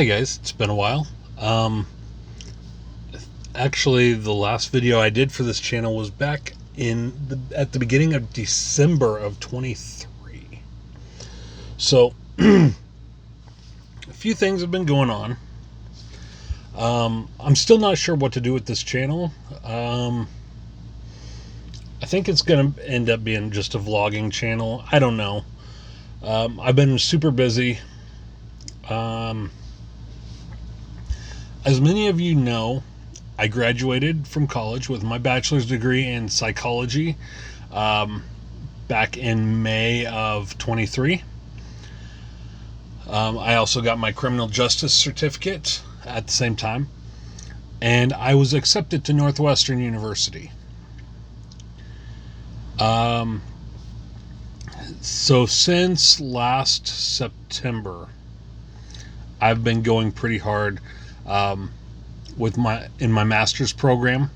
Hi guys, it's been a while. Actually, the last video I did for this channel was back at the beginning of December of 23. So, a few things have been going on. I'm still not sure what to do with this channel. I think it's going to end up being just a vlogging channel. I don't know. I've been super busy. As many of you know, I graduated from college with my bachelor's degree in psychology back in May of 23. I also got my criminal justice certificate at the same time, and I was accepted to Northwestern University. So since last September, I've been going pretty hard in my master's program.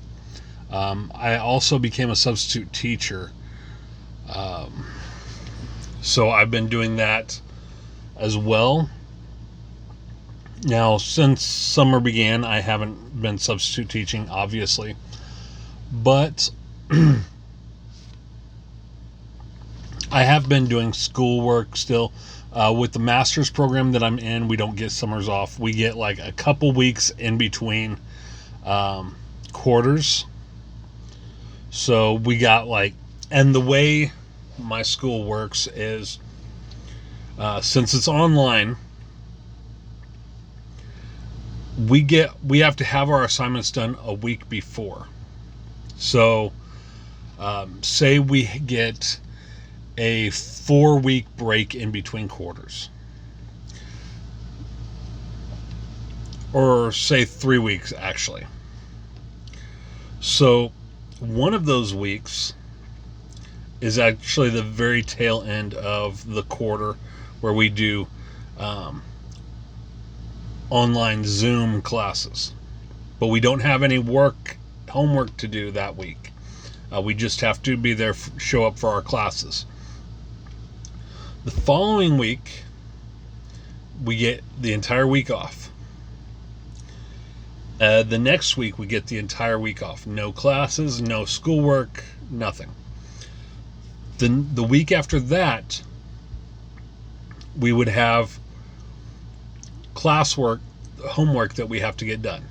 I also became a substitute teacher, so I've been doing that as well. Now, since summer began, I haven't been substitute teaching, obviously, but I have been doing schoolwork still. With the master's program that I'm in, we don't get summers off. We get like a couple weeks in between quarters. So we got and the way my school works is, since it's online, we have to have our assignments done a week before. So say we get a 4-week break in between quarters, or say 3 weeks actually. So one of those weeks is actually the very tail end of the quarter, where we do online Zoom classes, but we don't have any homework to do that week. We just have to be there, show up for our classes. The following week, we get the entire week off. The next week, we get the entire week off. No classes, no schoolwork, nothing. Then the week after that, we would have classwork, homework that we have to get done.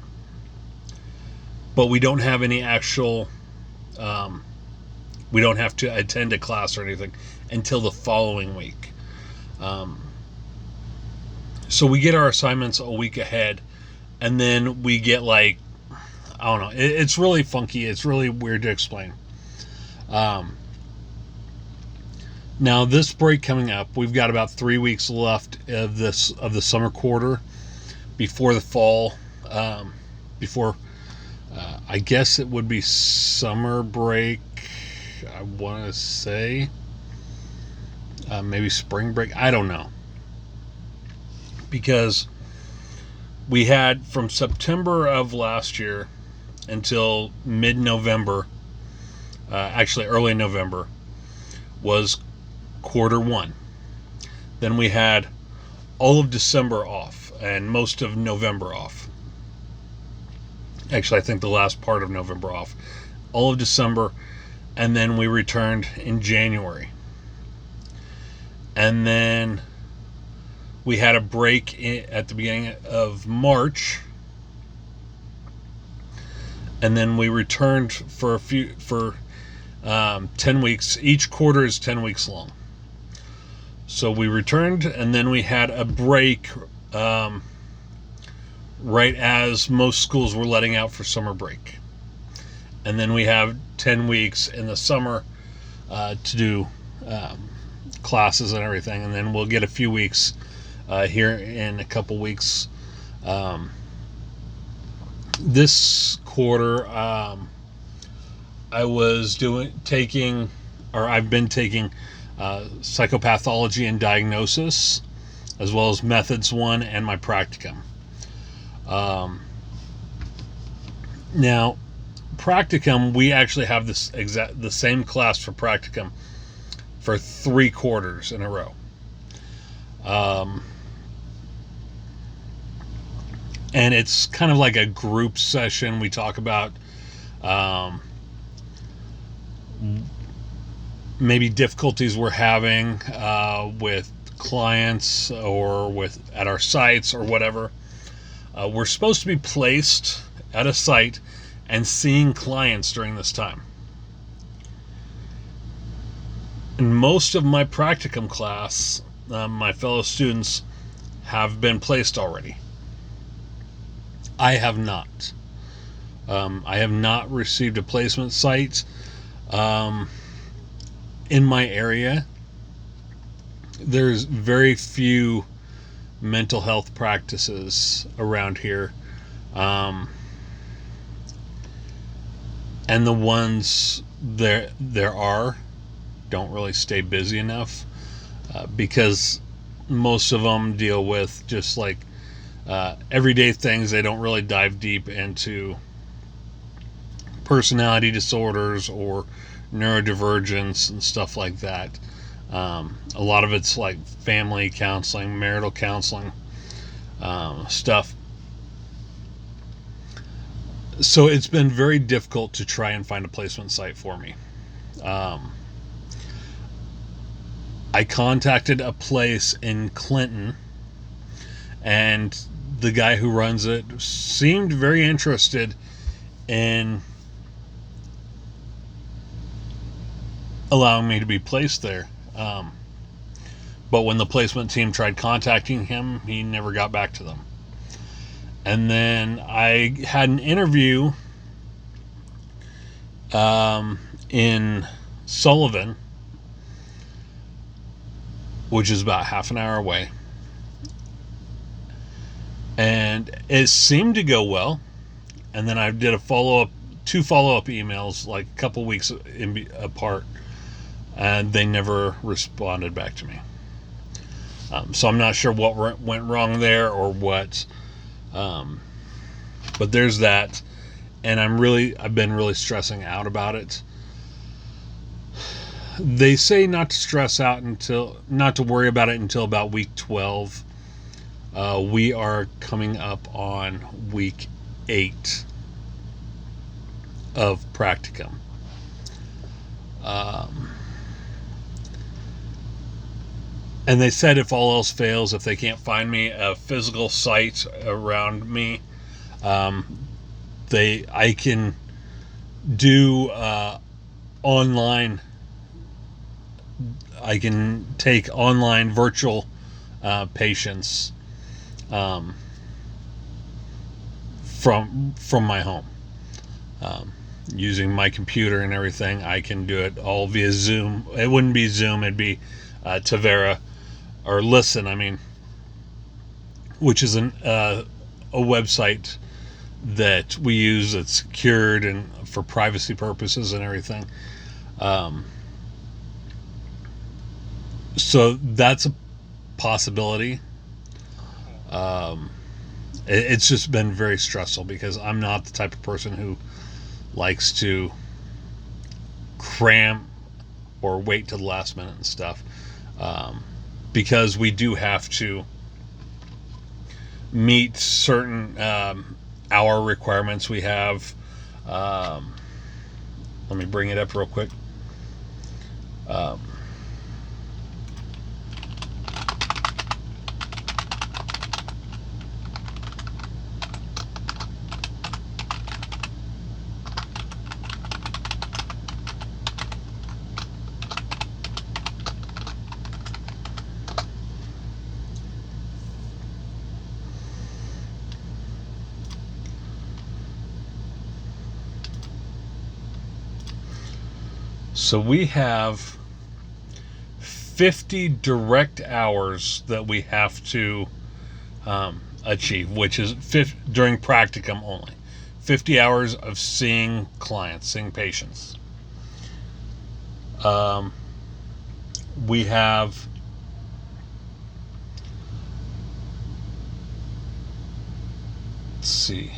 But we don't have any actual, we don't have to attend a class or anything until the following week. So we get our assignments a week ahead, and then we get I don't know, it's really funky. It's really weird to explain. Now this break coming up, we've got about 3 weeks left of the summer quarter before the fall, before I guess it would be summer break, I want to say. Maybe spring break, I don't know. Because we had from September of last year until mid-November, actually early November, was quarter one. Then we had all of December off and most of November off. Actually, I think the last part of November off. All of December, and then we returned in January. And then we had a break at the beginning of March, and then we returned for 10 weeks. Each quarter is 10 weeks long. So we returned, and then we had a break right as most schools were letting out for summer break. And then we have 10 weeks in the summer to do classes and everything, and then we'll get a few weeks here in a couple weeks. This quarter, I've been taking psychopathology and diagnosis, as well as methods 1 and my practicum. Now, practicum, we actually have the same class for practicum for 3 quarters in a row. and it's kind of like a group session. We talk about maybe difficulties we're having with clients or with at our sites or whatever. We're supposed to be placed at a site and seeing clients during this time. In most of my practicum class, my fellow students have been placed already. I have not. I have not received a placement site in my area. There's very few mental health practices around here. And the ones there are don't really stay busy enough because most of them deal with just like everyday things. They don't really dive deep into personality disorders or neurodivergence and stuff like that. A lot of it's like family counseling, marital counseling stuff. So it's been very difficult to try and find a placement site for me. I contacted a place in Clinton, and the guy who runs it seemed very interested in allowing me to be placed there. But when the placement team tried contacting him, he never got back to them. And then I had an interview in Sullivan, which is about half an hour away. And it seemed to go well. And then I did two follow-up emails, like a couple weeks apart. And they never responded back to me. So I'm not sure what went wrong there or what. But there's that. And I've been really stressing out about it. They say not to worry about it until about week 12. We are coming up on week 8 of practicum. And they said if all else fails, if they can't find me a physical site around me, I can do online. I can take online virtual patients from my home. Using my computer and everything, I can do it all via Zoom. It wouldn't be Zoom, it'd be Tavera, or Listen, which is a website that we use that's secured and for privacy purposes and everything. So that's a possibility. It's just been very stressful because I'm not the type of person who likes to cram or wait till the last minute and stuff. Because we do have to meet certain hour requirements we have. Let me bring it up real quick. So we have 50 direct hours that we have to achieve, which is during practicum only. 50 hours of seeing clients, seeing patients. We have let's see.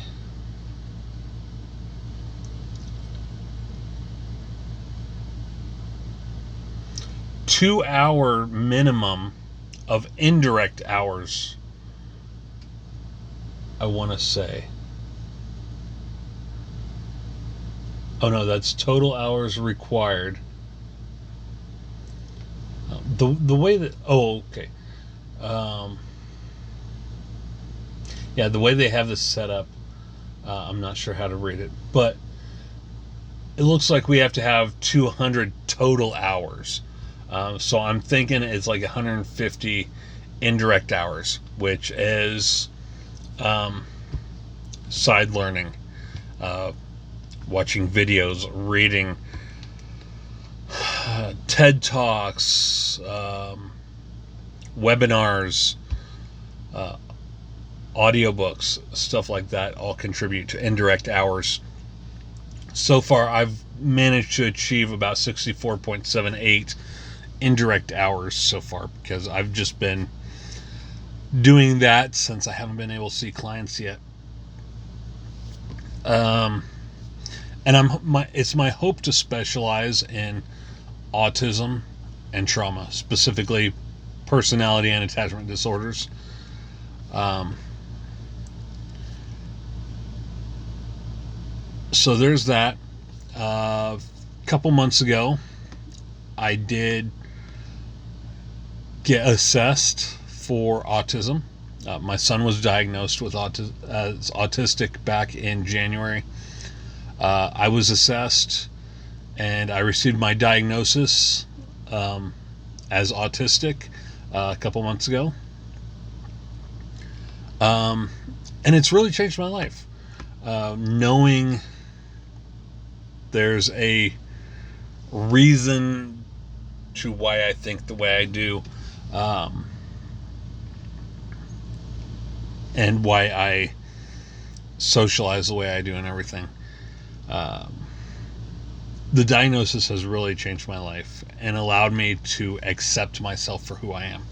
2-hour minimum of indirect hours I want to say. Oh no, that's total hours required. The way that okay, um, yeah, the way they have this set up, I'm not sure how to read it, but it looks like we have to have 200 total hours. So I'm thinking it's like 150 indirect hours, which is um, side learning, uh, watching videos, reading TED Talks, webinars, uh, audiobooks, stuff like that all contribute to indirect hours. So far, I've managed to achieve about 64.78 indirect hours so far because I've just been doing that since I haven't been able to see clients yet. Um, and it's my hope to specialize in autism and trauma, specifically personality and attachment disorders. So there's that. A couple months ago, I did get assessed for autism. My son was diagnosed with as autistic back in January. I was assessed and I received my diagnosis as autistic a couple months ago. And it's really changed my life. Knowing there's a reason to why I think the way I do, and why I socialize the way I do and everything. The diagnosis has really changed my life and allowed me to accept myself for who I am.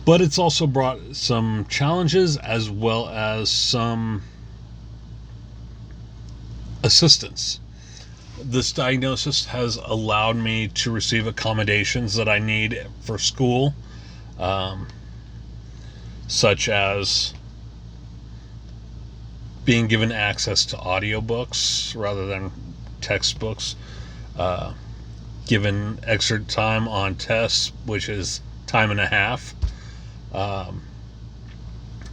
But it's also brought some challenges as well as some assistance. This diagnosis has allowed me to receive accommodations that I need for school, such as being given access to audiobooks rather than textbooks, given extra time on tests, which is time and a half.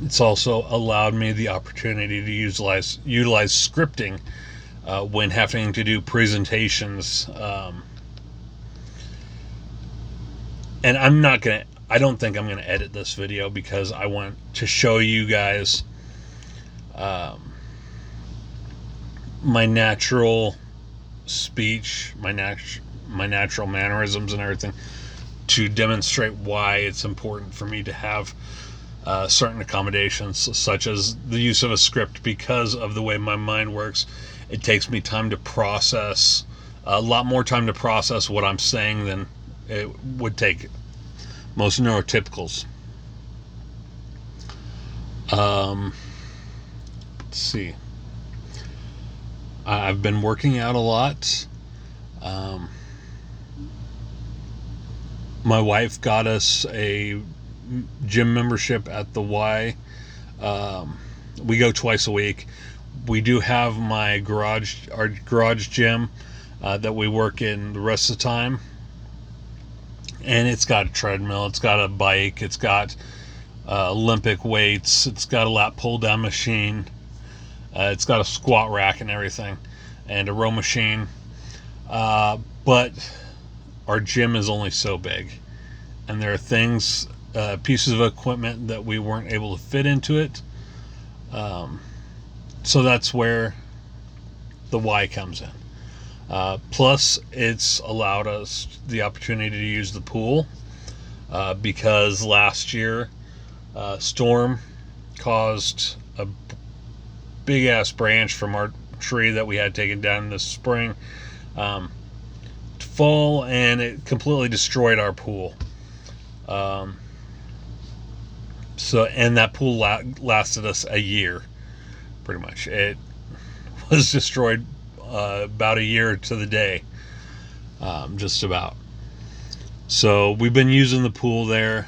It's also allowed me the opportunity to utilize scripting when having to do presentations. And I don't think I'm gonna edit this video because I want to show you guys my natural speech, my natural mannerisms and everything, to demonstrate why it's important for me to have certain accommodations, such as the use of a script. Because of the way my mind works, it takes me time to process, a lot more time to process what I'm saying than it would take most neurotypicals. Let's see. I've been working out a lot. My wife got us a gym membership at the Y. We go twice a week. We do have our garage gym that we work in the rest of the time. And it's got a treadmill, it's got a bike, it's got Olympic weights, it's got a lat pull down machine, it's got a squat rack and everything, and a row machine. But our gym is only so big, and there are things, pieces of equipment that we weren't able to fit into it. So that's where the Y comes in. Plus, it's allowed us the opportunity to use the pool because last year, storm caused a big ass branch from our tree that we had taken down this spring to fall, and it completely destroyed our pool. And that pool lasted us a year, pretty much. It was destroyed about a year to the day, just about. So we've been using the pool there.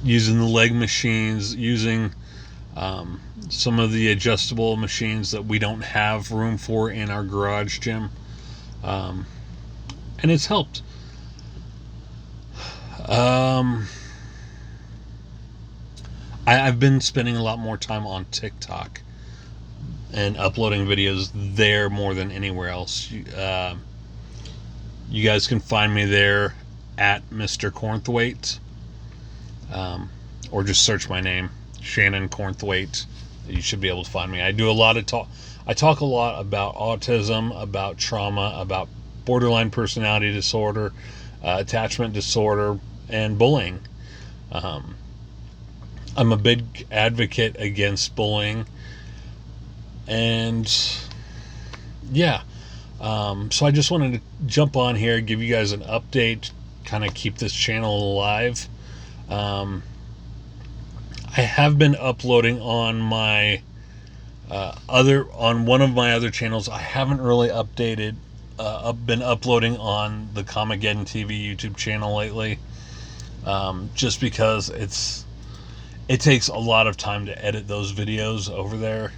using the leg machines, using some of the adjustable machines that we don't have room for in our garage gym. And it's helped. I've been spending a lot more time on TikTok and uploading videos there more than anywhere else. You guys can find me there at Mr. Cornthwaite, or just search my name, Shannon Cornthwaite. You should be able to find me. I do a lot of talk. I talk a lot about autism, about trauma, about borderline personality disorder, attachment disorder, and bullying. I'm a big advocate against bullying, and yeah. So I just wanted to jump on here, give you guys an update, kind of keep this channel alive. I have been uploading on my on one of my other channels. I haven't really updated. Been uploading on the Comigeddon TV YouTube channel lately, just because it takes a lot of time to edit those videos over there.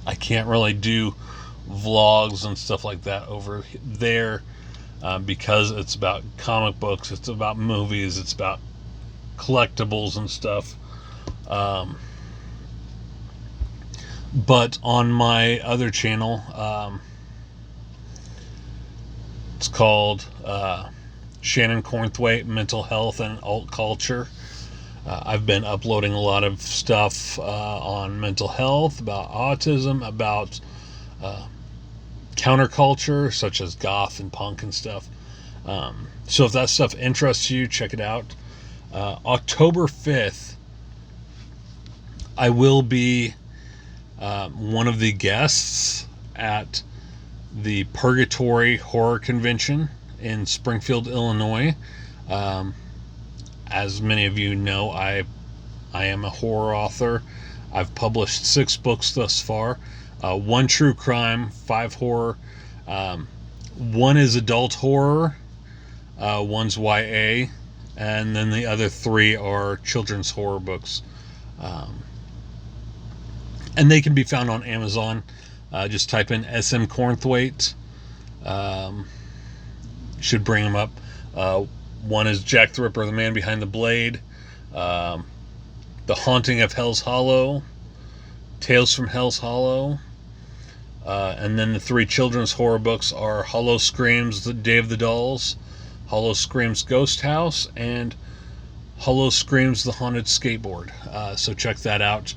I can't really do vlogs and stuff like that over there, because it's about comic books, it's about movies, it's about collectibles and stuff. But on my other channel, it's called Shannon Cornthwaite Mental Health and Alt Culture. I've been uploading a lot of stuff on mental health, about autism, about counterculture, such as goth and punk and stuff. So if that stuff interests you, check it out. October 5th, I will be one of the guests at the Purgatory Horror Convention in Springfield, Illinois. As many of you know, I am a horror author. I've published 6 books thus far. 1 true crime, 5 horror. 1 is adult horror. 1's YA. And then the other 3 are children's horror books. And they can be found on Amazon. Just type in SM Cornthwaite. Should bring them up. 1 is Jack the Ripper, the Man Behind the Blade. The Haunting of Hell's Hollow. Tales from Hell's Hollow. And then the 3 children's horror books are Hollow Screams, The Day of the Dolls, Hollow Screams Ghost House, and Hollow Screams The Haunted Skateboard. So check that out.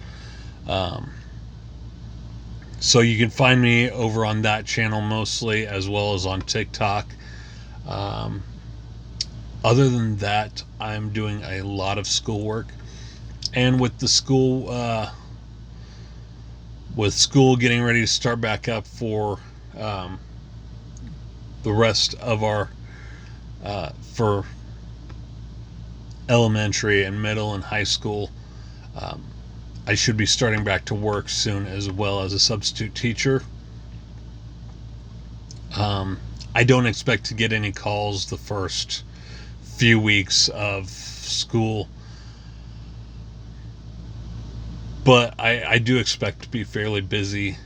So you can find me over on that channel mostly, as well as on TikTok. Other than that, I'm doing a lot of schoolwork, and with the school getting ready to start back up for the rest of our for elementary and middle and high school, I should be starting back to work soon, as well as a substitute teacher. I don't expect to get any calls the first few weeks of school, but I do expect to be fairly busy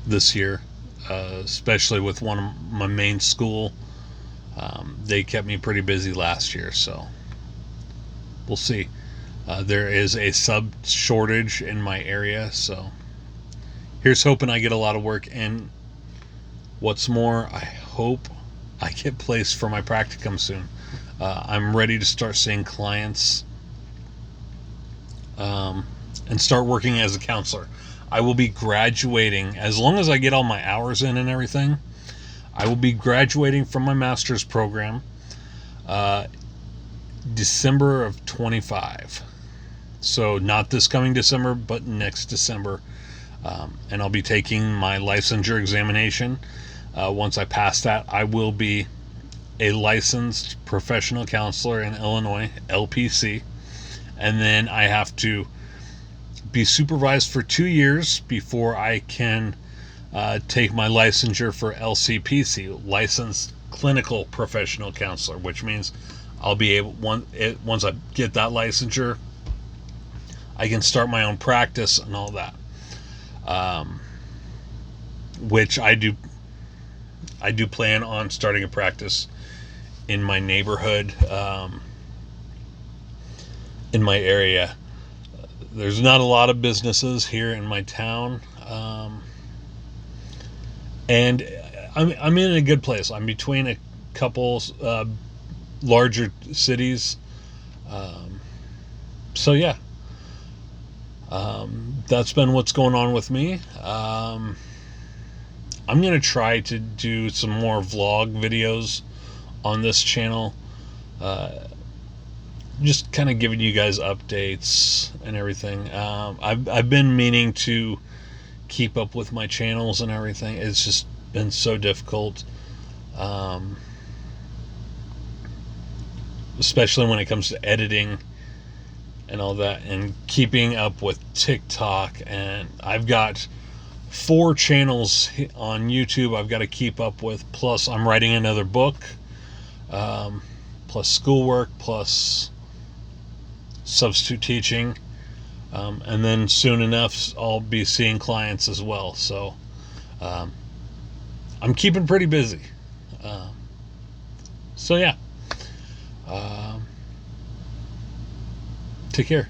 this year, especially with one of my main school. They kept me pretty busy last year, so we'll see. There is a sub shortage in my area, so here's hoping I get a lot of work. And what's more, I hope I get placed for my practicum soon. I'm ready to start seeing clients and start working as a counselor. I will be graduating, as long as I get all my hours in and everything. I will be graduating from my master's program December of 25. So not this coming December, but next December. And I'll be taking my licensure examination. Once I pass that, I will be a licensed professional counselor in Illinois, LPC. And then I have to be supervised for 2 years before I can take my licensure for LCPC, Licensed Clinical Professional Counselor, which means I'll be able once I get that licensure, I can start my own practice and all that. Which I do. I do plan on starting a practice in my neighborhood, in my area. There's not a lot of businesses here in my town, and I'm in a good place. I'm between a couple larger cities, so yeah, that's been what's going on with me. I'm gonna try to do some more vlog videos on this channel. Just kind of giving you guys updates and everything. I've been meaning to keep up with my channels and everything. It's just been so difficult, especially when it comes to editing and all that, and keeping up with TikTok. And I've got 4 channels on YouTube I've got to keep up with. Plus, I'm writing another book. Plus schoolwork. Plus substitute teaching, and then soon enough I'll be seeing clients as well. So I'm keeping pretty busy. So yeah, take care.